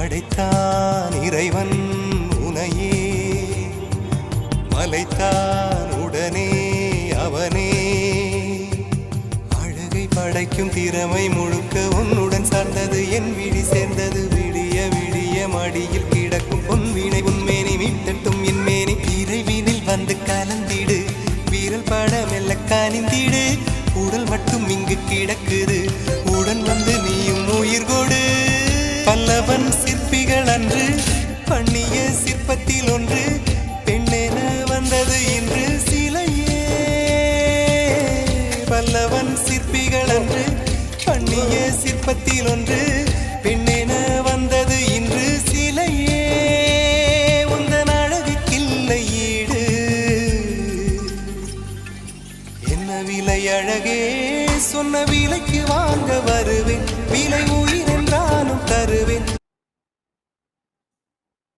படைத்தான் இறைவன் உனையே மலைத்தான் உடனே அவனே அழகை படைக்கும் திறமை முழுக்க உன்னுடன் சார்ந்தது என் விழி சேர்ந்தது விடிய விடிய மடியில் கிடக்கும் பொன்வினை உன்மேனி மீட்டட்டும் என் மேனி இறைவினில் வந்து கலந்திடு வீரல் பட மெல்ல காணிந்திடு உடல் மட்டும் இங்கு கிடக்குது உடன் வந்து நீயும் உயிர் கொடு பல்லவன் சிற்பிகள் அன்று பண்ணிய சிற்பத்தில் ஒன்று பெண்ணென வந்தது இன்று சிலையே பல்லவன் சிற்பிகள் அன்று பண்ணிய சிற்பத்தில் ஒன்று பெண்ணென வந்தது இன்று சிலையே உந்தன் அழகுக்கில்லை ஈடு என்ன விலை அழகே சொன்ன விலைக்கு வாங்க